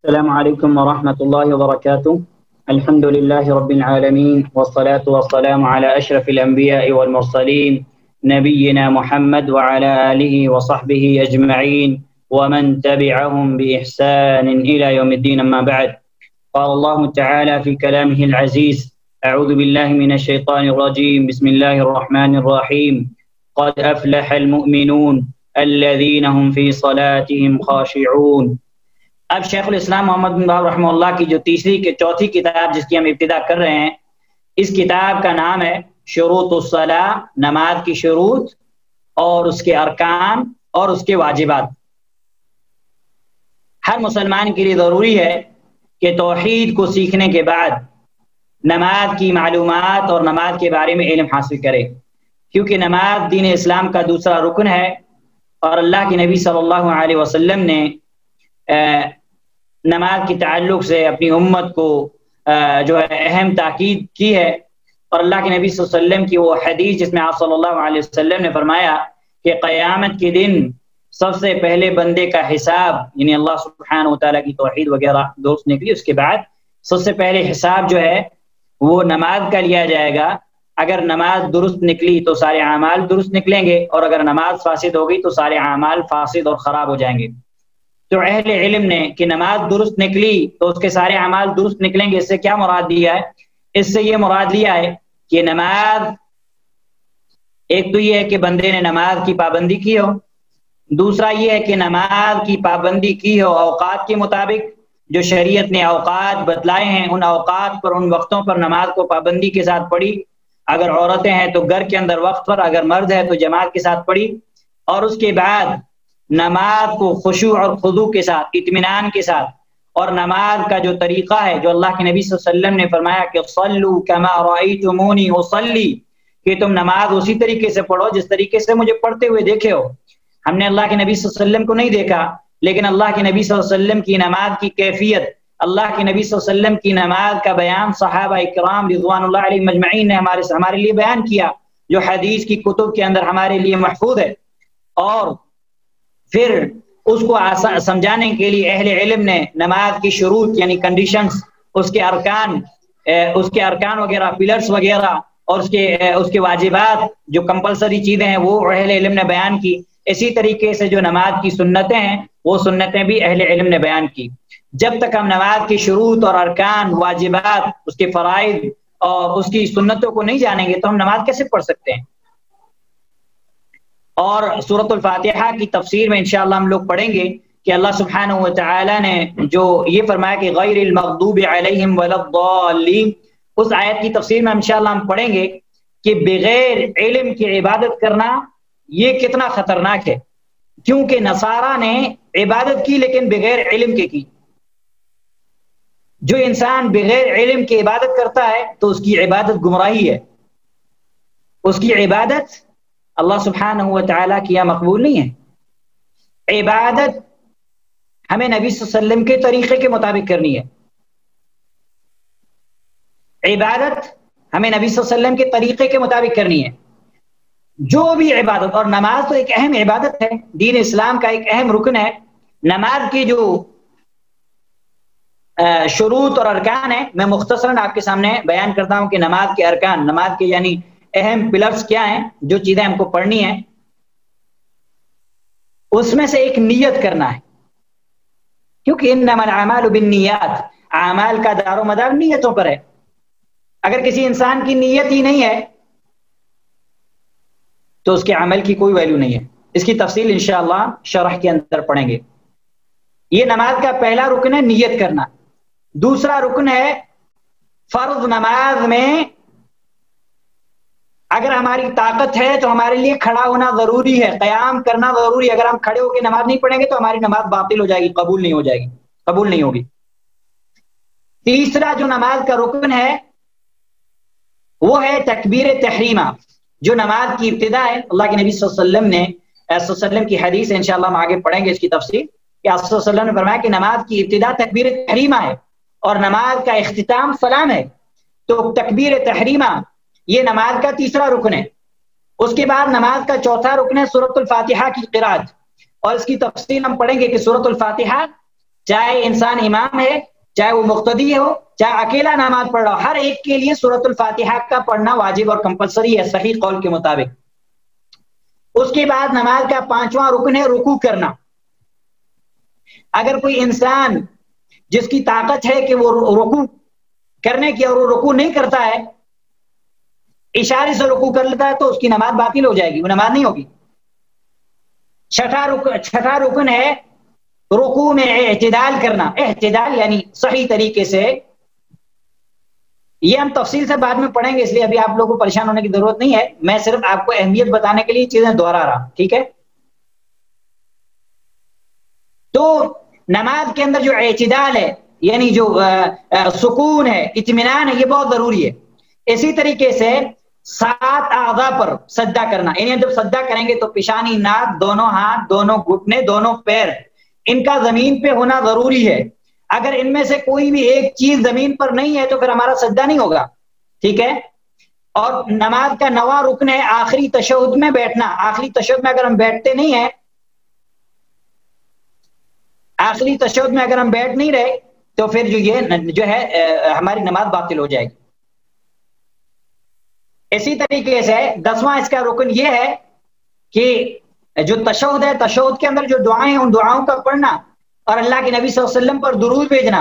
السلام عليكم ورحمة الله وبركاته. الحمد لله رب العالمين والصلاة والسلام على أشرف الأنبياء والمرسلين نبينا محمد وعلى آله وصحبه أجمعين ومن تبعهم بإحسان إلى يوم الدين. أما بعد، قال الله تعالى في كلامه العزيز: أعوذ بالله من الشيطان الرجيم، بسم الله الرحمن الرحيم. قد أفلح المؤمنون الذين هم في صلاتهم خاشعون. اب شیخ الاسلام محمد بن وہاب رحمہ اللہ کی جو چوتھی کتاب جس کی ہم ابتدا کر رہے ہیں، اس کتاب کا نام ہے شروط الصلاۃ، نماز کی شروط اور اس کے ارکان اور اس کے واجبات۔ ہر مسلمان کے لیے ضروری ہے کہ توحید کو سیکھنے کے بعد نماز کی معلومات اور نماز کے بارے میں علم حاصل کرے، کیونکہ نماز دین اسلام کا دوسرا رکن ہے، اور اللہ کے نبی صلی اللہ علیہ وسلم نے نماز کے تعلق سے اپنی امت کو جو ہے اہم تاکید کی ہے۔ اور اللہ کے نبی صلی اللہ علیہ وسلم کی وہ حدیث جس میں آپ صلی اللہ علیہ وسلم نے فرمایا کہ قیامت کے دن سب سے پہلے بندے کا حساب، یعنی اللہ سبحانہ وتعالیٰ کی توحید وغیرہ درست نکلی، اس کے بعد سب سے پہلے حساب جو ہے وہ نماز کا لیا جائے گا۔ اگر نماز درست نکلی تو سارے اعمال درست نکلیں گے، اور اگر نماز فاسد ہو گئی تو سارے اعمال فاسد اور خراب ہو جائیں گے۔ تو اہل علم نے کہ نماز درست نکلی تو اس کے سارے اعمال درست نکلیں گے، اس سے کیا مراد لیا ہے؟ اس سے یہ مراد لیا ہے کہ نماز، ایک تو یہ ہے کہ بندے نے نماز کی پابندی کی ہو، دوسرا یہ ہے کہ نماز کی پابندی کی ہو اوقات کے مطابق، جو شریعت نے اوقات بتلائے ہیں ان اوقات پر، ان وقتوں پر نماز کو پابندی کے ساتھ پڑھی۔ اگر عورتیں ہیں تو گھر کے اندر وقت پر، اگر مرد ہے تو جماعت کے ساتھ پڑھی، اور اس کے بعد نماز کو خشوع اور خضوع کے ساتھ، اطمینان کے ساتھ، اور نماز کا جو طریقہ ہے جو اللہ کے نبی صلی اللہ علیہ وسلم نے فرمایا کہ صلوا کما رأیتمونی اصلی، کہ تم نماز اسی طریقے سے پڑھو جس طریقے سے مجھے پڑھتے ہوئے دیکھے ہو۔ ہم نے اللہ کے نبی صلی اللہ علیہ وسلم کو نہیں دیکھا، لیکن اللہ کے نبی صلی اللہ علیہ وسلم کی نماز کی کیفیت، اللہ کے نبی صلی اللہ علیہ وسلم کی نماز کا بیان صحابہ اکرام رضوان اللہ علیہم اجمعین نے ہمارے لیے بیان کیا، جو حدیث کی کتب کے اندر ہمارے لیے محفوظ ہے۔ اور پھر اس کو سمجھانے کے لیے اہل علم نے نماز کی شروط یعنی کنڈیشنز، اس کے ارکان وغیرہ، پلرز وغیرہ، اور اس کے واجبات جو کمپلسری چیزیں ہیں وہ اہل علم نے بیان کی۔ اسی طریقے سے جو نماز کی سنتیں ہیں وہ سنتیں بھی اہل علم نے بیان کی۔ جب تک ہم نماز کی شروط اور ارکان، واجبات، اس کے فرائض اور اس کی سنتوں کو نہیں جانیں گے تو ہم نماز کیسے پڑھ سکتے ہیں؟ اور سورۃ الفاتحہ کی تفسیر میں انشاءاللہ ہم لوگ پڑھیں گے کہ اللہ سبحانہ وتعالی نے جو یہ فرمایا کہ غیر المغضوب علیہم ولا الضالین، اس آیت کی تفسیر میں انشاءاللہ ہم پڑھیں گے کہ بغیر علم کی عبادت کرنا یہ کتنا خطرناک ہے، کیونکہ نصارہ نے عبادت کی لیکن بغیر علم کے کی۔ جو انسان بغیر علم کی عبادت کرتا ہے تو اس کی عبادت گمراہی ہے، اس کی عبادت اللہ سبحانہ وتعالیٰ کی یہاں مقبول نہیں ہے۔ عبادت ہمیں نبی صلی اللہ علیہ وسلم کے طریقے کے مطابق کرنی ہے، عبادت ہمیں نبی صلی اللہ علیہ وسلم کے طریقے کے مطابق کرنی ہے۔ جو بھی عبادت، اور نماز تو ایک اہم عبادت ہے، دین اسلام کا ایک اہم رکن ہے۔ نماز کی جو شروط اور ارکان ہیں میں مختصراً آپ کے سامنے بیان کرتا ہوں کہ نماز کے ارکان، نماز کے یعنی اہم پلرز کیا ہیں، جو چیزیں ہم کو پڑھنی ہیں۔ اس میں سے ایک نیت کرنا ہے، کیونکہ انما الاعمال بالنیات، اعمال کا دار و مدار نیتوں پر ہے۔ اگر کسی انسان کی نیت ہی نہیں ہے تو اس کے عمل کی کوئی ویلیو نہیں ہے۔ اس کی تفصیل انشاءاللہ شرح کے اندر پڑھیں گے۔ یہ نماز کا پہلا رکن ہے نیت کرنا۔ دوسرا رکن ہے فرض نماز میں اگر ہماری طاقت ہے تو ہمارے لیے کھڑا ہونا ضروری ہے، قیام کرنا ضروری ہے۔ اگر ہم کھڑے ہو کے نماز نہیں پڑھیں گے تو ہماری نماز باطل ہو جائے گی، قبول نہیں ہوگی۔ تیسرا جو نماز کا رکن ہے وہ ہے تکبیر تحریمہ، جو نماز کی ابتدا ہے۔ اللہ کے نبی صلی اللہ علیہ وسلم کی حدیث ہے، انشاءاللہ ہم آگے پڑھیں گے اس کی تفصیل، کہ آپ صلی اللہ علیہ وسلم نے فرمایا کہ نماز کی ابتدا تکبیر تحریمہ ہے اور نماز کا اختتام سلام ہے۔ تو تکبیر تحریمہ یہ نماز کا تیسرا رکن ہے۔ اس کے بعد نماز کا چوتھا رکن ہے سورۃ الفاتحہ کی قرات، اور اس کی تفصیل ہم پڑھیں گے کہ سورۃ الفاتحہ چاہے انسان امام ہے، چاہے وہ مقتدی ہو، چاہے اکیلا نماز پڑھ رہا ہو، ہر ایک کے لیے سورۃ الفاتحہ کا پڑھنا واجب اور کمپلسری ہے صحیح قول کے مطابق۔ اس کے بعد نماز کا 5واں رکن ہے رکوع کرنا۔ اگر کوئی انسان جس کی طاقت ہے کہ وہ رکوع کرنے کی اور وہ رکوع نہیں کرتا ہے، اشارے سے رکوع کر لیتا ہے، تو اس کی نماز باطل ہو جائے گی، وہ نماز نہیں ہوگی۔ چھٹا رکن ہے رکوع میں اعتدال کرنا۔ اعتدال یعنی صحیح طریقے سے، یہ ہم تفصیل سے بعد میں پڑھیں گے، اس لیے ابھی آپ لوگوں کو پریشان ہونے کی ضرورت نہیں ہے، میں صرف آپ کو اہمیت بتانے کے لیے چیزیں دوہرا رہا ہوں، ٹھیک ہے؟ تو نماز کے اندر جو اعتدال ہے، یعنی جو سکون ہے، اطمینان ہے، یہ بہت ضروری ہے۔ اسی طریقے سے 7 اعضاء پر سجدہ کرنا، یعنی جب سجدہ کریں گے تو پیشانی، ناک، دونوں ہاتھ، دونوں گھٹنے، دونوں پیر، ان کا زمین پہ ہونا ضروری ہے۔ اگر ان میں سے کوئی بھی ایک چیز زمین پر نہیں ہے تو پھر ہمارا سجدہ نہیں ہوگا، ٹھیک ہے؟ اور نماز کا 9واں رکن ہے آخری تشہد میں بیٹھنا۔ آخری تشہد میں اگر ہم بیٹھتے نہیں ہیں، آخری تشہد میں اگر ہم بیٹھ نہیں رہے تو پھر جو ہے ہماری نماز باطل ہو جائے گی۔ اسی طریقے سے 10واں اس کا رکن یہ ہے کہ جو تشہد ہے، تشہد کے اندر جو دعائیں ہیں ان دعاؤں کا پڑھنا اور اللہ کے نبی صلی اللہ علیہ وسلم پر درود بھیجنا،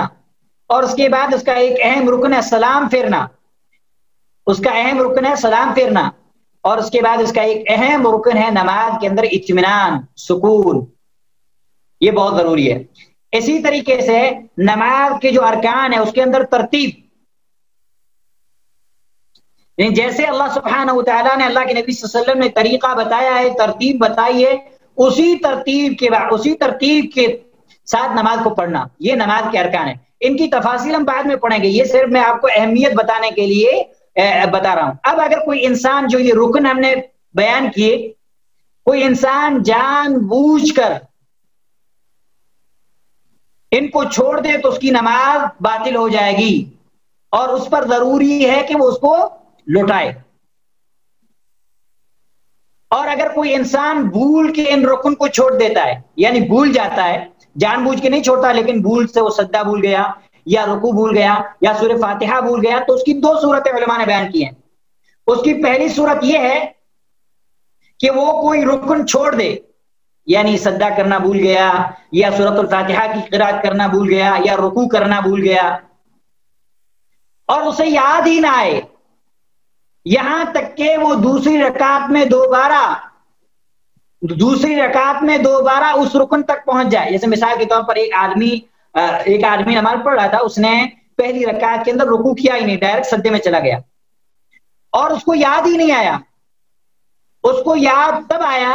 اور اس کے بعد اس کا ایک اہم رکن ہے سلام پھیرنا۔ اس کا اہم رکن ہے سلام پھیرنا، اور اس کے بعد اس کا ایک اہم رکن ہے نماز کے اندر اطمینان، سکون، یہ بہت ضروری ہے۔ اسی طریقے سے نماز کے جو ارکان ہیں اس کے اندر ترتیب، یعنی جیسے اللہ سبحانہ وتعالیٰ نے اللہ کے نبی صلی اللہ علیہ وسلم نے طریقہ بتایا ہے، ترتیب بتائی ہے، اسی ترتیب کے ساتھ نماز کو پڑھنا، یہ نماز کے ارکان ہیں۔ ان کی تفاصیل ہم بعد میں پڑھیں گے، یہ صرف میں آپ کو اہمیت بتانے کے لیے بتا رہا ہوں۔ اب اگر کوئی انسان، جو یہ رکن ہم نے بیان کیے، کوئی انسان جان بوجھ کر ان کو چھوڑ دے تو اس کی نماز باطل ہو جائے گی، اور اس پر ضروری ہے کہ وہ اس کو لوٹائے۔ اور اگر کوئی انسان بھول کے ان رکن کو چھوڑ دیتا ہے، یعنی بھول جاتا ہے، جان بوجھ کے نہیں چھوڑتا لیکن بھول سے وہ سجدہ بھول گیا، یا رکوع بھول گیا، یا سورہ فاتحہ بھول گیا، تو اس کی 2 صورتیں علماء نے بیان کی ہیں۔ اس کی پہلی صورت یہ ہے کہ وہ کوئی رکن چھوڑ دے، یعنی سجدہ کرنا بھول گیا، یا سورۃ الفاتحہ کی قرات کرنا بھول گیا، یا رکوع کرنا بھول گیا، اور اسے یاد ہی نہ آئے، یہاں تک کہ وہ دوسری رکعت میں دوبارہ اس رکن تک پہنچ جائے۔ جیسے مثال کے طور پر ایک آدمی نماز پڑھ رہا تھا، اس نے پہلی رکعت کے اندر رکوع کیا ہی نہیں، ڈائریکٹ سجدے میں چلا گیا، اور اس کو یاد ہی نہیں آیا۔ اس کو یاد تب آیا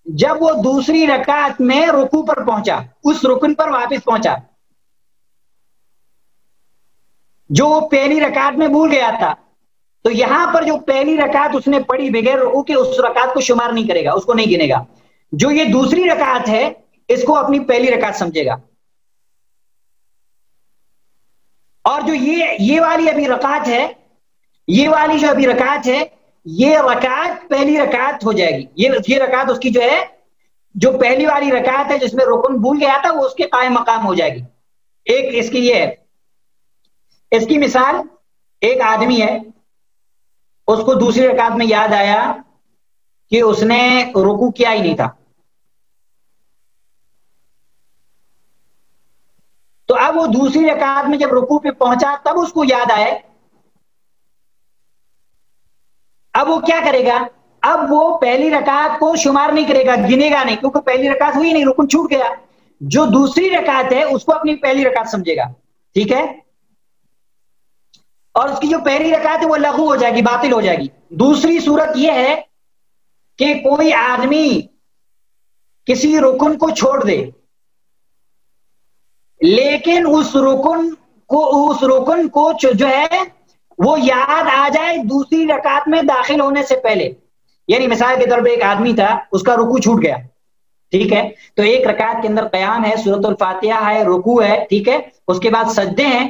جب وہ دوسری رکعت میں رکوع پر پہنچا، اس رکن پر واپس پہنچا جو وہ پہلی رکعت میں بھول گیا تھا۔ تو یہاں پر جو پہلی رکعت اس نے پڑھی بغیر رکوع کے، اس رکعت کو شمار نہیں کرے گا، اس کو نہیں گنے گا۔ جو یہ دوسری رکعت ہے اس کو اپنی پہلی رکعت سمجھے گا، اور جو یہ والی ابھی رکعت ہے، یہ والی جو ابھی رکعت ہے، یہ رکعت پہلی رکعت ہو جائے گی۔ یہ رکعت اس کی جو ہے، جو پہلی والی رکعت ہے جس میں رکن بھول گیا تھا، وہ اس کے قائم مقام ہو جائے گی۔ ایک اس کی یہ ہے، اس کی مثال، ایک آدمی ہے، اس کو دوسری رکعت میں یاد آیا کہ اس نے رکوع کیا ہی نہیں تھا، تو اب وہ دوسری رکعت میں جب رکوع پہ پہنچا تب اس کو یاد آئے، اب وہ کیا کرے گا؟ اب وہ پہلی رکعت کو شمار نہیں کرے گا، گنے گا نہیں، کیونکہ پہلی رکعت ہوئی نہیں، رکن چھوٹ گیا۔ جو دوسری رکعت ہے اس کو اپنی پہلی رکعت سمجھے گا، ٹھیک ہے؟ اور اس کی جو پہلی رکعت ہے وہ لغو ہو جائے گی، باطل ہو جائے گی۔ دوسری صورت یہ ہے کہ کوئی آدمی کسی رکن کو چھوڑ دے، لیکن اس رکن کو جو ہے وہ یاد آ جائے دوسری رکعت میں داخل ہونے سے پہلے۔ یعنی مثال کے طور پہ ایک آدمی تھا، اس کا رکوع چھوٹ گیا، ٹھیک ہے؟ تو ایک رکعت کے اندر قیام ہے، سورۃ الفاتحہ ہے، رکوع ہے، ٹھیک ہے؟ اس کے بعد سجدے ہیں۔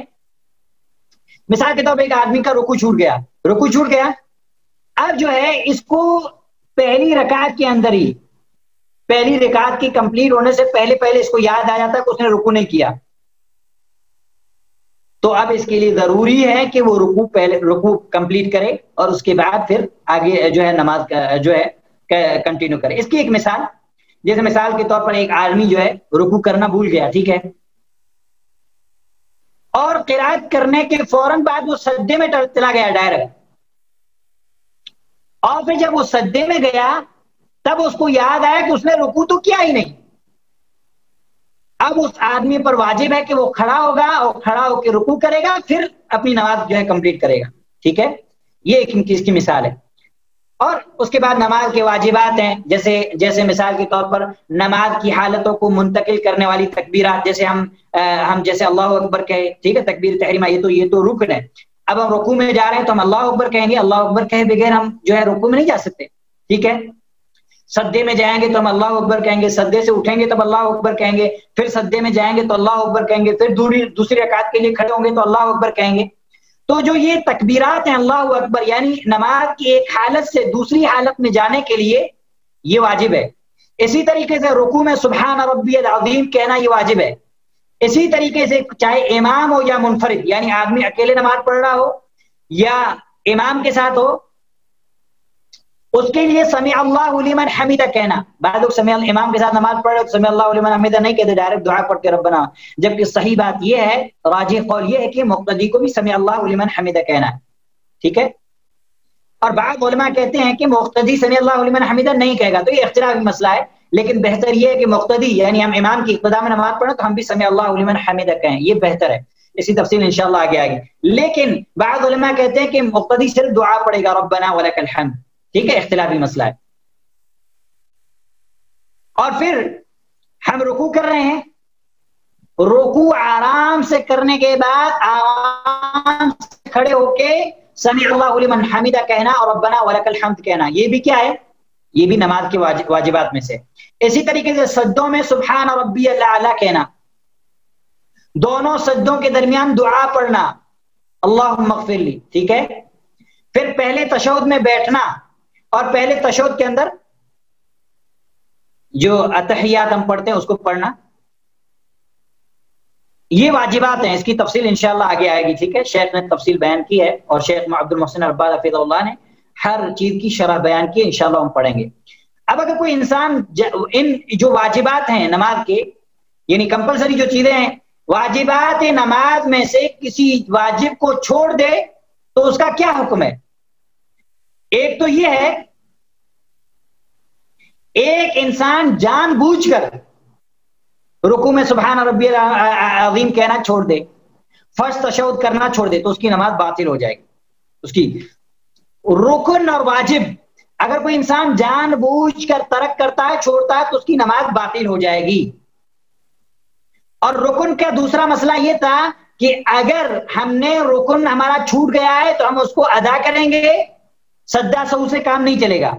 مثال کے طور پہ ایک آدمی کا رکوع چھوٹ گیا، اب جو ہے اس کو پہلی رکعت کے اندر ہی پہلی رکعت کی کمپلیٹ ہونے سے پہلے پہلے اس کو یاد آ جاتا ہے کہ اس نے رکوع نہیں کیا، تو اب اس کے لیے ضروری ہے کہ وہ رکوع کمپلیٹ کرے اور اس کے بعد پھر آگے جو ہے نماز جو ہے کنٹینیو کرے۔ اس کی ایک مثال، جیسے مثال کے طور پر ایک آدمی جو ہے رکوع کرنا بھول گیا، ٹھیک ہے، اور قرات کرنے کے فوراً بعد وہ سجدے میں چلا گیا ڈائریکٹ، اور پھر جب وہ سجدے میں گیا تب اس کو یاد آیا کہ اس نے رکوع تو کیا ہی نہیں۔ اب اس آدمی پر واجب ہے کہ وہ کھڑا ہوگا اور کھڑا ہو کے رکوع کرے گا، پھر اپنی نماز جو ہے کمپلیٹ کرے گا، ٹھیک ہے، یہ ایک چیز کی مثال ہے۔ اور اس کے بعد نماز کے واجبات ہیں، جیسے مثال کے طور پر نماز کی حالتوں کو منتقل کرنے والی تکبیرات، جیسے ہم جیسے اللہ اکبر کہے، ٹھیک ہے، تکبیر تحریمہ، یہ تو رکن ہے۔ اب ہم رکوع میں جا رہے ہیں تو ہم اللہ اکبر کہیں گے، اللہ اکبر کہے بغیر ہم جو ہے رکوع میں نہیں جا سکتے، ٹھیک ہے۔ سجدے میں جائیں گے تو ہم اللہ اکبر کہیں گے، سجدے سے اٹھیں گے تب اللہ اکبر کہیں گے، پھر سجدے میں جائیں گے تو اللہ اکبر کہیں گے، پھر دوسری رکعت کے لیے کھڑے ہوں گے تو اللہ اکبر کہیں گے۔ تو جو یہ تکبیرات ہیں اللہ اکبر، یعنی نماز کی ایک حالت سے دوسری حالت میں جانے کے لیے یہ واجب ہے۔ اسی طریقے سے رکوع میں سبحان ربی العظیم کہنا یہ واجب ہے۔ اسی طریقے سے چاہے امام ہو یا منفرد، یعنی آدمی اکیلے نماز پڑھ رہا ہو یا امام کے ساتھ ہو، اس کے لیے سمع اللہ لمن حمیدہ کہنا۔ بعض لوگ امام کے ساتھ نماز پڑھ رہے تو سمع اللہ لمن حمیدہ نہیں کہتے، ڈائریکٹ دعا پڑھتے ربنا، جبکہ صحیح بات یہ ہے، راجح قول یہ ہے کہ مقتدی کو بھی سمع اللہ لمن حمیدہ کہنا ہے، ٹھیک ہے۔ اور بعض علماء کہتے ہیں کہ مقتدی سمع اللہ لمن حمیدہ نہیں کہے گا، تو یہ اختلافی مسئلہ ہے، لیکن بہتر یہ ہے کہ مقتدی یعنی ہم امام کی اقتداء میں نماز پڑھیں تو ہم بھی سمع اللہ لمن حمیدہ کہیں، یہ بہتر ہے۔ اسی تفصیل انشاءاللہ آگے آئے گی، لیکن بعض علماء کہتے ہیں کہ مقتدی صرف دعا پڑھے گا ربنا ولک الحمد، ٹھیک ہے، اختلافی مسئلہ ہے۔ اور پھر ہم رکوع کر رہے ہیں، رکوع آرام سے کرنے کے بعد آرام سے کھڑے ہو کے سمع اللہ لمن حمیدہ کہنا اور ربنا ولک الحمد کہنا، یہ بھی کیا ہے؟ یہ بھی نماز کے واجبات میں سے۔ اسی طریقے سے سجدوں میں سبحان ربی الاعلی کہنا، دونوں سجدوں کے درمیان دعا پڑھنا اللہم اغفر لی، ٹھیک ہے۔ پھر پہلے تشہد میں بیٹھنا اور پہلے تشہد کے اندر جو اتحیات ہم پڑھتے ہیں اس کو پڑھنا، یہ واجبات ہیں۔ اس کی تفصیل انشاءاللہ آگے آئے گی، ٹھیک ہے، شیخ نے تفصیل بیان کی ہے اور شیخ عبد المحسن عباد حفظہ اللہ نے ہر چیز کی شرح بیان کی، انشاءاللہ ہم پڑھیں گے۔ اب اگر کوئی انسان ان جو واجبات ہیں نماز کے، یعنی کمپلسری جو چیزیں ہیں واجبات نماز میں سے کسی واجب کو چھوڑ دے تو اس کا کیا حکم ہے؟ ایک تو یہ ہے، ایک انسان جان بوجھ کر رکوع میں سبحان ربی العظیم کہنا چھوڑ دے، فرض تشہد کرنا چھوڑ دے تو اس کی نماز باطل ہو جائے گی۔ اس کی رکن اور واجب اگر کوئی انسان جان بوجھ کر ترک کرتا ہے، چھوڑتا ہے، تو اس کی نماز باطل ہو جائے گی۔ اور رکن کا دوسرا مسئلہ یہ تھا کہ اگر ہم نے رکن ہمارا چھوٹ گیا ہے تو ہم اس کو ادا کریں گے، سجدہ سہو سے کام نہیں چلے گا۔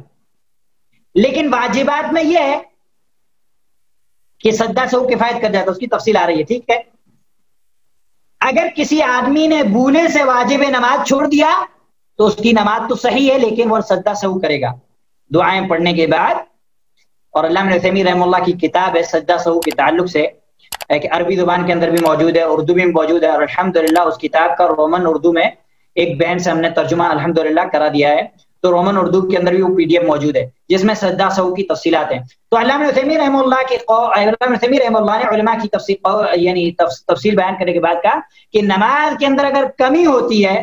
لیکن واجبات میں یہ ہے کہ سجدہ سہو کفایت کر جاتا ہے، اس کی تفصیل آ رہی ہے، ٹھیک ہے۔ اگر کسی آدمی نے بھولے سے واجب نماز چھوڑ دیا تو اس کی نماز تو صحیح ہے، لیکن وہ سجدہ سہو کرے گا دعائیں پڑھنے کے بعد۔ اور علامہ ابن عثیمین رحمہ اللہ کی کتاب ہے سجدہ سہو کے تعلق سے، ایک عربی زبان کے اندر بھی موجود ہے، اردو میں بھی موجود ہے، اور الحمدللہ اس کتاب کا رومن اردو میں ایک بہن سے ہم نے ترجمہ الحمدللہ کرا دیا ہے، تو رومن اردو کے اندر بھی وہ PDF موجود ہے جس میں سجدہ سہو کی تفصیلات ہیں۔ تو علامہ عثیمین رحمہ اللہ نے علماء کی تفصیل بیان کرنے کے بعد کہا کہ نماز کے اندر اگر کمی ہوتی ہے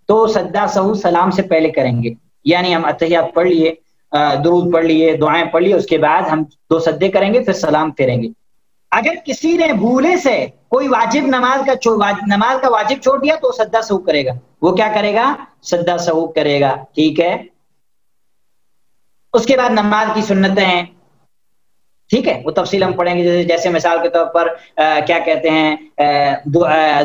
تو سجدہ سہو سلام سے پہلے کریں گے، یعنی ہم اتحیات پڑھ لیے، درود پڑھ لیے، دعائیں پڑھ لیے، اس کے بعد ہم 2 سجدے کریں گے، پھر سلام پھیریں گے۔ اگر کسی نے بھولے سے کوئی واجب نماز کا واجب چھوڑ دیا تو سجدہ سہو کرے گا، وہ کیا کرے گا؟ سجدہ سہو کرے گا، ٹھیک ہے۔ اس کے بعد نماز کی سنتیں ہیں، ٹھیک ہے، وہ تفصیل ہم پڑھیں گے، جیسے مثال کے طور پر کیا کہتے ہیں،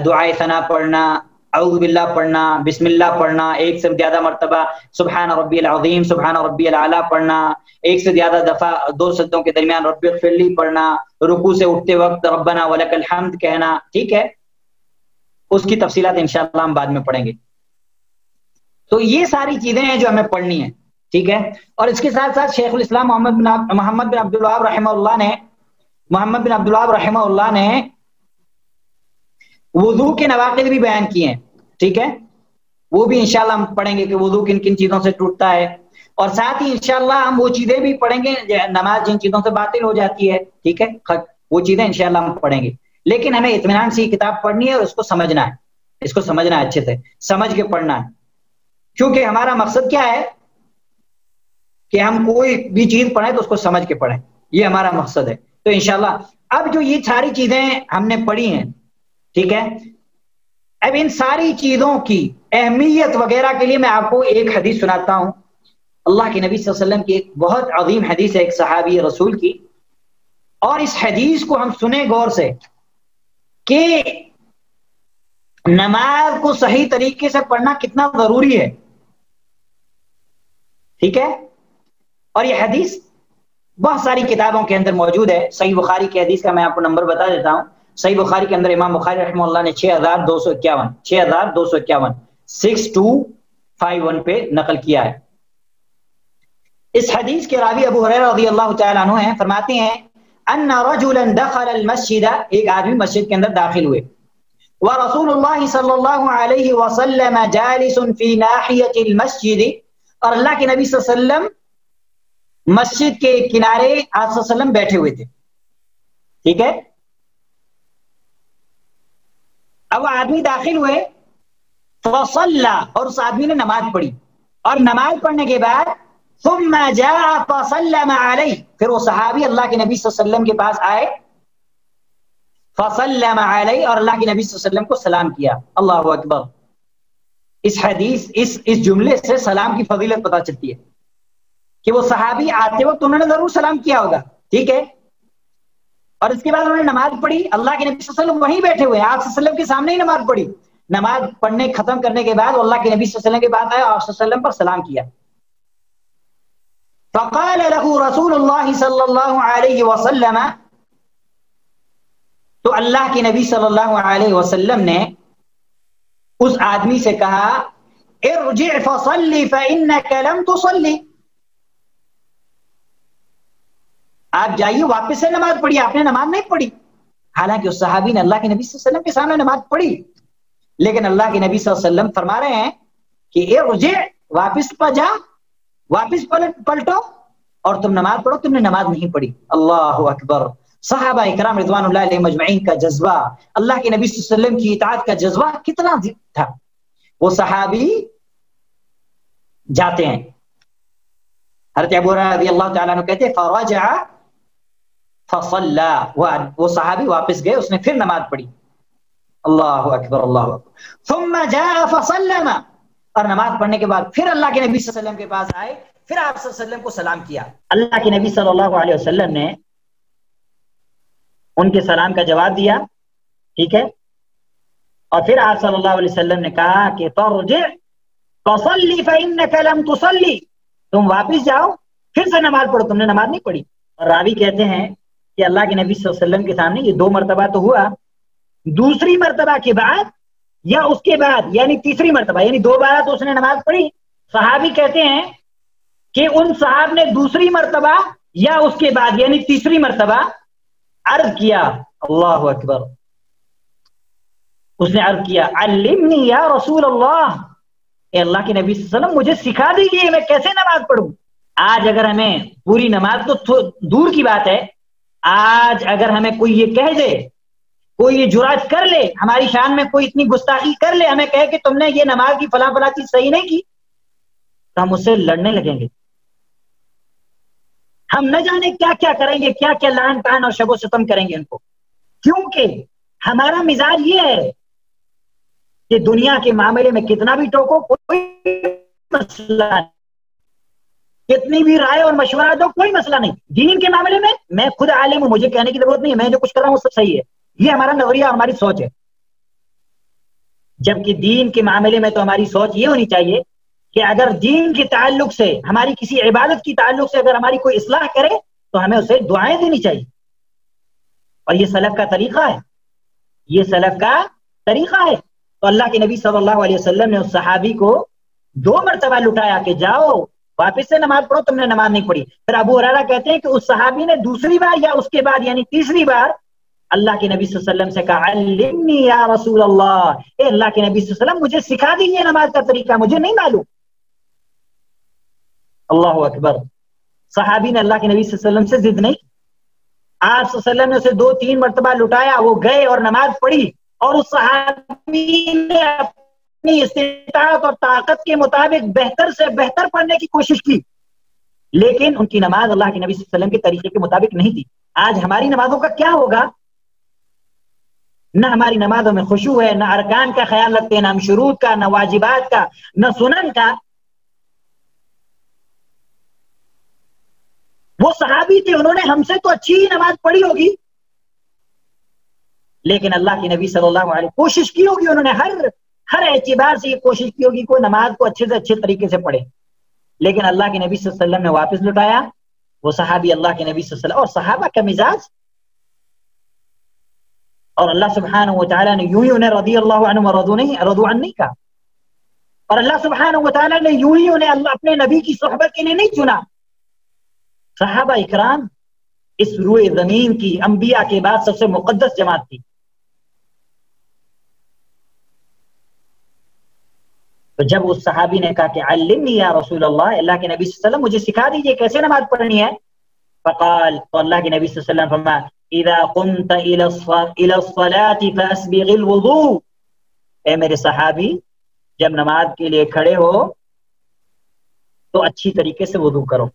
دعائے ثنا پڑھنا، اعوذ باللہ پڑھنا، بسم اللہ پڑھنا، ایک سے زیادہ مرتبہ سبحان ربی العظیم، سبحان ربی الاعلی پڑھنا، ایک سے زیادہ دفعہ 2 سجدوں کے درمیان رب اغفر لی پڑھنا، رکوع سے اٹھتے وقت ربنا ولک الحمد کہنا، ٹھیک ہے۔ اس کی تفصیلات انشاءاللہ ہم بعد میں پڑھیں گے۔ تو یہ ساری چیزیں ہیں جو ہمیں پڑھنی ہیں، ٹھیک ہے. اور اس کے ساتھ ساتھ شیخ الاسلام محمد بن عبد الوہاب رحمہ اللہ نے وضو کے نواقض بھی بیان کیے ہیں. ٹھیک ہے, وہ بھی انشاءاللہ ہم پڑھیں گے کہ وضو کن کن چیزوں سے ٹوٹتا ہے, اور ساتھ ہی انشاءاللہ ہم وہ چیزیں بھی پڑھیں گے نماز جن چیزوں سے باطل ہو جاتی ہے. ٹھیک ہے, وہ چیزیں انشاءاللہ ہم پڑھیں گے. لیکن ہمیں اطمینان سے یہ کتاب پڑھنی ہے اور اس کو سمجھنا ہے, اچھے سے سمجھ کے پڑھنا ہے. کیونکہ ہمارا مقصد کیا ہے کہ ہم کوئی بھی چیز پڑھیں تو اس کو سمجھ کے پڑھیں, یہ ہمارا مقصد ہے. تو انشاءاللہ اب جو یہ ساری چیزیں ہم نے پڑھی ہیں, ٹھیک ہے, اب ان ساری چیزوں کی اہمیت وغیرہ کے لیے میں آپ کو ایک حدیث سناتا ہوں. اللہ کے نبی صلی اللہ علیہ وسلم کی ایک بہت عظیم حدیث ہے, ایک صحابی رسول کی, اور اس حدیث کو ہم سنیں غور سے کہ نماز کو صحیح طریقے سے پڑھنا کتنا ضروری ہے. ٹھیک ہے, اور یہ حدیث بہت ساری کتابوں کے اندر موجود ہے. صحیح بخاری کی حدیث کا میں آپ کو نمبر بتا دیتا ہوں. صحیح بخاری کے اندر امام بخاری رحمہ اللہ نے 6251 پہ نقل کیا ہے. اس حدیث کے راوی ابو ہریرہ رضی اللہ تعالیٰ عنہ ہیں, فرماتے ہیں ان رجلا دخل المسجد, ایک آدمی مسجد کے اندر داخل ہوئے, ورسول اللہ صلی اللہ علیہ وسلم جالس فی ناحیۃ المسجد, اور اللہ کے نبی صلی اللہ علیہ وسلم مسجد کے کنارے آپ صلی اللہ علیہ وسلم بیٹھے ہوئے تھے. ٹھیک ہے, اب وہ آدمی داخل ہوئے, فصلی, اور اس آدمی نے نماز پڑھی, اور نماز پڑھنے کے بعد ثم جاء فسلم علیہ, پھر وہ صحابی اللہ کے نبی صلی اللہ علیہ وسلم کے پاس آئے, فسلم علیہ, اور اللہ کے نبی صلی اللہ علیہ وسلم کو سلام کیا. اللہ اکبر. اس حدیث اس جملے سے سلام کی فضیلت پتہ چلتی ہے کہ وہ صحابی آتے وقت انہوں نے ضرور سلام کیا ہوگا. ٹھیک ہے, اور اس کے بعد انہوں نے نماز پڑھی, اللہ کے نبی صلی اللہ علیہ وسلم وہیں بیٹھے ہوئے, آپ صلی اللہ علیہ وسلم کے سامنے ہی نماز پڑھی. نماز پڑھنے ختم کرنے کے بعد اللہ کے نبی صلی اللہ علیہ وسلم کے بعد آئے, آپ صلی اللہ علیہ وسلم پر سلام کیا. فقال له رسول اللہ صلی اللہ علیہ وسلم, تو اللہ کے نبی صلی اللہ علیہ وسلم نے اس آدمی سے کہا, ارجع فصلی فإنک لم تصلی, آپ جائیے واپس سے نماز پڑھی, آپ نے نماز نہیں پڑھی. حالانکہ اس صحابی نے اللہ کے نبی صلی اللہ علیہ وسلم کے سامنے نماز پڑھی, لیکن اللہ کے نبی صلی اللہ علیہ وسلم فرما رہے ہیں کہ ارجع, واپس پر جا, واپس پلٹو اور تم نماز پڑھو, تم نے نماز نہیں پڑھی. اللہ اکبر. صحابہ اکرام رضوان اللہ علیہ مجمعین کا جذبہ, اللہ کے نبی صلی اللہ علیہ وسلم کی اطاعت کا جذبہ کتنا تھا. وہ صحابی جاتے ہیں, حضرت ابو ہریرہ رضی اللہ تعالیٰ عنہ کہتے ہیں فرجع فصلی, وہ صحابی واپس گئے, اس نے پھر نماز پڑھی. اللہ اکبر, اللہ اکبر. ثم جاء فسلم, اور نماز پڑھنے کے بعد پھر اللہ کے نبی صلی اللہ علیہ وسلم کے پاس آئے, پھر آپ صلی اللہ علیہ وسلم کو سلام کیا. اللہ کے نبی صلی اللہ علیہ وسلم نے ان کے سلام کا جواب دیا. ٹھیک ہے, اور پھر آپ صلی اللہ علیہ وسلم نے کہا کہ فرجع فصلی فإنک لم تصلی, تم واپس جاؤ, پھر سے نماز پڑھو, تم نے نماز نہیں پڑھی. اور راوی کہتے ہیں کہ اللہ کے نبی صلی اللہ علیہ وسلم کے سامنے یہ 2 مرتبہ تو ہوا, دوسری مرتبہ کے بعد یا اس کے بعد یعنی تیسری مرتبہ, یعنی 2 بار تو اس نے نماز پڑھی. صحابی کہتے ہیں کہ ان صاحب نے دوسری مرتبہ یا اس کے بعد یعنی تیسری مرتبہ عرض کیا, اللہ اکبر, اس نے عرض کیا علمنی یا رسول اللہ, اے اللہ کے نبی صلی اللہ علیہ وسلم مجھے سکھا دیجیے میں کیسے نماز پڑھوں. آج اگر ہمیں پوری نماز تو دور کی بات ہے, آج اگر ہمیں کوئی یہ کہہ دے, کوئی یہ جرات کر لے, ہماری شان میں کوئی اتنی گستاخی کر لے, ہمیں کہے کہ تم نے یہ نماز کی فلاں فلاں چیز صحیح نہیں کی, تو ہم اس سے لڑنے لگیں گے. ہم نہ جانے کیا کیا کریں گے, کیا کیا لعن طعن اور شب و ستم کریں گے ان کو, کیونکہ ہمارا مزاج یہ ہے کہ دنیا کے معاملے میں کتنا بھی ٹوکو کوئی مسئلہ نہیں, کتنی بھی رائے اور مشورہ دو کوئی مسئلہ نہیں. دین کے معاملے میں خود عالم ہوں, مجھے کہنے کی ضرورت نہیں ہے, میں جو کچھ کر رہا ہوں وہ سب صحیح ہے. یہ ہمارا نظریہ اور ہماری سوچ ہے. جبکہ دین کے معاملے میں تو ہماری سوچ یہ ہونی چاہیے کہ اگر دین کے تعلق سے, ہماری کسی عبادت کی تعلق سے اگر ہماری کوئی اصلاح کرے تو ہمیں اسے دعائیں دینی چاہیے. اور یہ سلف کا طریقہ ہے, یہ سلف کا طریقہ ہے. تو اللہ کے نبی صلی اللہ علیہ وسلم نے اس صحابی کو 2 مرتبہ لٹایا کہ جاؤ واپس سے نماز پڑھو، تم نے نماز نہیں پڑھی۔ پھر ابو ہریرہ کہتے ہیں کہ اس صحابی نے دوسری بار یا اس کے بعد یعنی تیسری بار اللہ کے نبی صلی اللہ علیہ وسلم سے کہا علمنی یا رسول اللہ، اے اللہ کے نبی صلی اللہ علیہ وسلم مجھے سکھا دیجیے نماز کا طریقہ، مجھے نہیں معلوم۔ اللہ اکبر، صحابی نے اللہ کے نبی صلی اللہ علیہ وسلم سے ضد نہیں کی، آپ صلی اللہ علیہ وسلم نے اسے 2-3 مرتبہ لٹایا، وہ گئے اور نماز پڑھی، اور اس صحابی نے اپنی استطاعت اور طاقت کے مطابق بہتر سے بہتر پڑھنے کی کوشش کی، لیکن ان کی نماز اللہ کے نبی صلی اللہ علیہ وسلم کے طریقے کے مطابق نہیں تھی۔ آج ہماری نمازوں کا کیا ہوگا؟ نہ ہماری نمازوں میں خشوع ہے، نہ ارکان کا خیال رکھتے ہیں، نہ ہم شروط کا، نہ واجبات کا، نہ سنن کا۔ وہ صحابی تھے، انہوں نے ہم سے تو اچھی ہی نماز پڑھی ہوگی، لیکن اللہ کے نبی صلی اللہ علیہ وسلم کوشش کی ہوگی، انہوں نے ہر اعتبار سے یہ کوشش کی ہوگی کوئی نماز کو اچھے سے اچھے طریقے سے پڑھے، لیکن اللہ کے نبی صلی اللہ علیہ وسلم نے واپس لٹایا۔ وہ صحابی اللہ کے نبی صلی اللہ علیہ وسلم اور صحابہ کا مزاج، اور اللہ سبحانہ و تعالیٰ نے یوں ہی انہیں رضی اللہ عنہ رضوا عنہ نہیں کہا، اور اللہ سبحانہ و تعالیٰ نے یوں ہی انہیں اللہ اپنے نبی کی صحبت کے لیے نہیں چنا۔ صحابہ اکرام اس روئے زمین کی انبیاء کے بعد سب سے مقدس جماعت تھی۔ تو جب اس صحابی نے کہا کہ علمنی یا رسول اللہ، اللہ کے نبی صلی اللہ علیہ وسلم مجھے سکھا دیجئے کیسے نماز پڑھنی ہے، فقال، تو اللہ کے نبی صلی اللہ علیہ وسلم فرمایا اذا قمت الى الصلاة فاسبغ الوضوء، اے میرے صحابی جب نماز کے لیے کھڑے ہو تو اچھی طریقے سے وضو کرو۔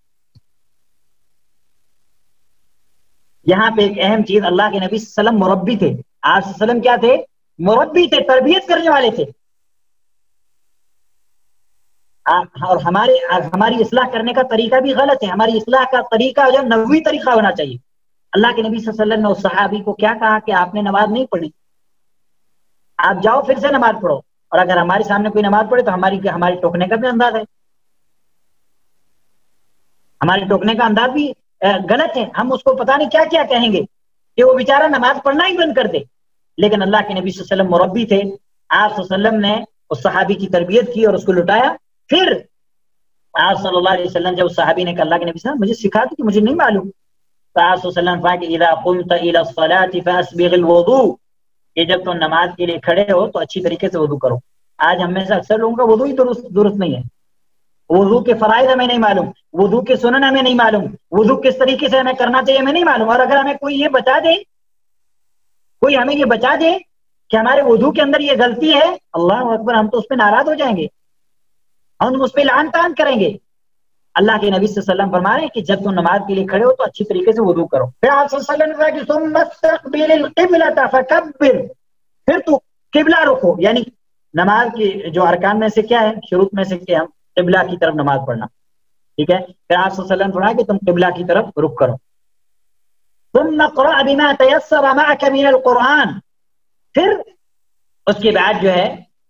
یہاں پہ ایک اہم چیز، اللہ کے نبی صلی اللہ علیہ وسلم مربی تھے، آپ صلی اللہ علیہ وسلم کیا تھے؟ مربی تھے، تربیت کرنے والے تھے، اور ہماری اصلاح کرنے کا طریقہ بھی غلط ہے۔ ہماری اصلاح کا طریقہ جو نبوی طریقہ ہونا چاہیے۔ اللہ کے نبی صلی اللہ علیہ وسلم نے اس صحابی کو کیا کہا کہ آپ نے نماز نہیں پڑھی، آپ جاؤ پھر سے نماز پڑھو، اور اگر ہمارے سامنے کوئی نماز پڑھے تو ہماری ٹوکنے کا بھی انداز ہے، ہمارے ٹوکنے کا انداز بھی غلط ہے، ہم اس کو پتہ نہیں کیا کیا کہیں گے کہ وہ بیچارہ نماز پڑھنا ہی بند کر دے۔ لیکن اللہ کے نبی صلی اللہ علیہ وسلم مربی تھے، آپ صلی اللہ علیہ وسلم نے اس صحابی کی تربیت کی اور اس کو لٹایا۔ پھر آپ صلی اللہ علیہ وسلم جب اس صحابی نے کہا اللہ کے نبی صلی اللہ علیہ وسلم مجھے سکھا دو کہ مجھے نہیں معلوم، تو آپ صلی اللہ علیہ وسلم فرمایا کہ اذا قمت الى الصلاة فاسبغ الوضوء، کہ جب تم نماز کے لیے کھڑے ہو تو اچھی طریقے سے وضو کرو۔ آج ہم میں سے اکثر لوگوں کا وضو ہی درست نہیں ہے، وضو کے فرائض ہمیں نہیں معلوم، وضو کے سنن ہمیں نہیں معلوم، وضو کس طریقے سے ہمیں کرنا چاہیے ہمیں نہیں معلوم، اور اگر ہمیں کوئی ہمیں یہ بتا دے کہ ہمارے وضو کے اندر یہ غلطی ہے، اللہ اکبر، ہم تو اس پہ ناراض ہو جائیں گے، ہم اس پہ لعن طعن کریں گے۔ اللہ کے نبی صلی اللہ علیہ وسلم فرما رہے ہیں کہ جب تم نماز کے لیے کھڑے ہو تو اچھی طریقے سے وضو کرو۔ پھر آپ صلی اللہ علیہ وسلم نے کہا کہ ثم استقبل القبلة فکبر، پھر تو قبلہ رخو، یعنی نماز کی جو ارکان میں سے کیا ہے، شروط میں سے کیا ہے، قبلہ کی طرف نماز پڑھنا، ٹھیک ہے۔ پھر آپ صلی اللہ علیہ وسلم فرمایا کہ تم قبلہ کی طرف رخ کرو۔ ثم اقرأ بما تيسر معك من القرآن، پھر اس کے بعد جو ہے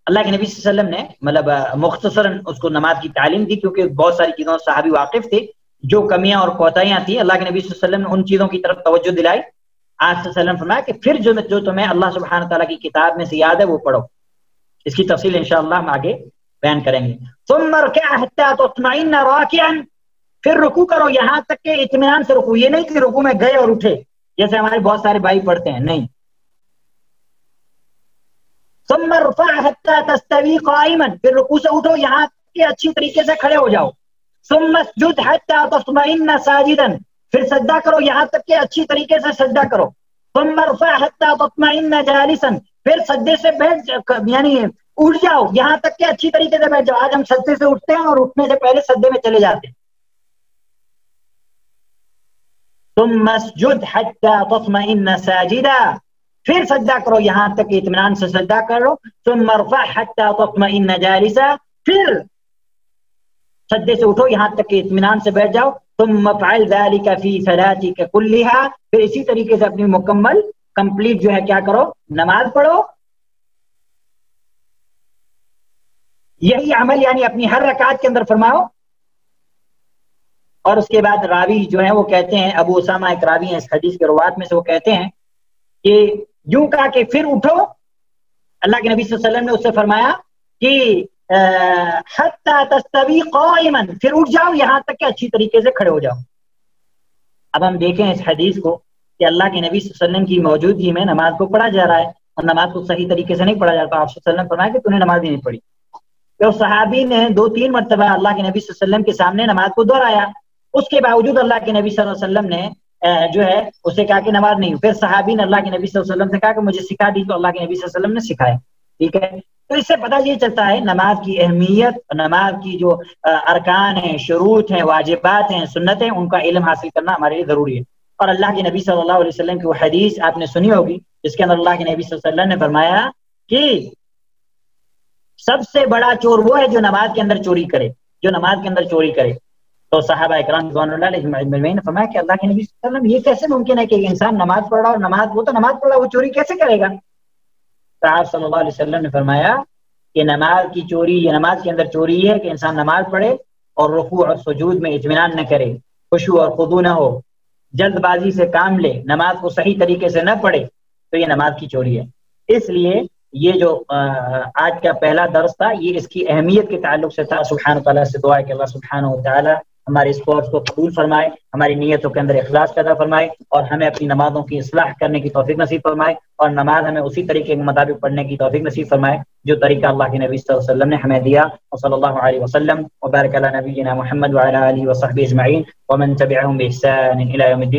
اللہ کے نبی صلی اللہ علیہ وسلم نے مطلب مختصراً اس کو نماز کی تعلیم دی، کیونکہ بہت ساری چیزوں سے صحابی واقف تھے، جو کمیاں اور کوتاہیاں تھیں اللہ کے نبی صلی اللہ علیہ وسلم نے ان چیزوں کی طرف توجہ دلائی۔ آپ صلی اللہ علیہ وسلم فرمایا کہ پھر جو تمہیں اللہ سبحانہ تعالیٰ کی کتاب میں سے یاد ہے وہ پڑھو، اس کی تفصیل انشاءاللہ ہم آگے بیان کریں گے۔ ثم اركع حتى تطمئن راكعا، پھر رکوع کرو یہاں تک کہ اطمینان سے رکوع، یہ نہیں کہ رکوع میں گئے اور اٹھے جیسے ہمارے بہت سارے بھائی پڑھتے ہیں، نہیں۔ ثم ارفع حتى تستوي قائما، پھر رکوع سے اٹھو یہاں کہ اچھی طریقے سے کھڑے ہو جاؤ۔ ثم اسجد حتى تطمئن ساجدا، پھر سجدہ کرو یہاں تک کہ اچھی طریقے سے سجدہ کرو۔ ثم ارفع حتى تطمئن جالسا، پھر سجدے سے بیٹھ یعنی اٹھ جاؤ یہاں تک کہ اچھی طریقے سے بیٹھ جاؤ۔ آج ہم سجدے سے اٹھتے ہیں اور اٹھنے سے پہلے سجدے میں چلے جاتے ہیں۔ ثم اسجد حتى تطمئن ساجدا، پھر سجدہ کرو یہاں تک اطمینان سے سجدہ کرو۔ ثم ارفع حتى تطمئن جالسا، پھر سجدے سے اٹھو یہاں تک کہ اطمینان سے بیٹھ جاؤ۔ ثم افعل ذلك في صلاتك كلها، پھر اسی طریقے سے اپنی مکمل کمپلیٹ جو ہے کیا کرو، نماز پڑھو۔ یہی عمل یعنی اپنی ہر رکعت کے اندر فرماؤ۔ اور اس کے بعد راوی جو ہے وہ کہتے ہیں، ابو اسامہ ایک راوی ہیں اس حدیث کے روات میں سے، وہ کہتے ہیں کہ یوں کہا کہ پھر اٹھو، اللہ کے نبی صلی اللہ علیہ وسلم نے اس سے فرمایا کہ حتی تستوی قائما، پھر اٹھ جاؤ یہاں تک کہ اچھی طریقے سے کھڑے ہو جاؤ۔ اب ہم دیکھیں اس حدیث کو کہ اللہ کے نبی صلی اللہ علیہ وسلم کی موجودگی میں نماز کو پڑھا جا رہا ہے اور نماز کو صحیح طریقے سے نہیں پڑھا جاتا۔ آپ صلی اللہ علیہ وسلم فرمایا کہ تو نے نماز ہی نہیں پڑھی۔ تو صحابی نے 2-3 مرتبہ اللہ کے نبی صلی اللہ علیہ وسلم کے سامنے نماز کو دہرایا، اس کے باوجود اللہ کے نبی صلی اللہ علیہ وسلم نے جو ہے اسے کہا کہ نماز نہیں۔ پھر صحابی نے اللہ کے نبی صلی اللہ علیہ وسلم سے کہا کہ مجھے سکھا دی، تو اللہ کے نبی صلی اللہ علیہ وسلم نے سکھایا۔ ٹھیک ہے، تو اس سے پتہ یہ چلتا ہے نماز کی اہمیت، نماز کی جو ارکان ہیں، شروط ہیں، واجبات ہیں، سنتیں، ان کا علم حاصل کرنا ہمارے لیے ضروری ہے۔ اور اللہ کے نبی صلی اللہ علیہ وسلم کی وہ حدیث آپ نے سنی ہوگی جس کے اندر اللہ کے نبی صلی اللہ علیہ وسلم نے فرمایا کہ سب سے بڑا چور وہ ہے جو نماز کے اندر چوری کرے، جو نماز کے اندر چوری کرے۔ تو صحابہ اکرام رضوان اللہ علیہم اجمعین نے فرمایا کہ اللہ کے نبی صلی اللہ علیہ وسلم یہ کیسے ممکن ہے کہ انسان نماز پڑھ رہا اور وہ تو نماز پڑھ رہا، وہ چوری کیسے کرے گا؟ تو آپ صلی اللہ علیہ وسلم نے فرمایا کہ نماز کی چوری، یہ نماز کے اندر چوری ہے کہ انسان نماز پڑھے اور رکوع اور سجود میں اطمینان نہ کرے، خشوع اور خضوع نہ ہو، جلد بازی سے کام لے، نماز کو صحیح طریقے سے نہ پڑھے، تو یہ نماز کی چوری ہے۔ اس لیے یہ جو آج کا پہلا درس تھا یہ اس کی اہمیت کے تعلق سے تھا۔ سبحانہ تعالیٰ سے دعا ہے کہ اللہ سبحانہ وتعالیٰ ہمارے اس کورس کو قبول فرمائے، ہماری نیتوں کے اندر اخلاص پیدا فرمائے اور ہمیں اپنی نمازوں کی اصلاح کرنے کی توفیق نصیب فرمائے، اور نماز ہمیں اسی طریقے کے مطابق پڑھنے کی توفیق نصیب فرمائے جو طریقہ اللہ کے نبی صلی اللہ علیہ وسلم نے ہمیں دیا۔ وصلی اللہ علیہ وسلم وبارک علی نبینا محمد وعلی آلہ وصحبہ اجمعین ومن تبعهم بإحسان إلى يوم الدين۔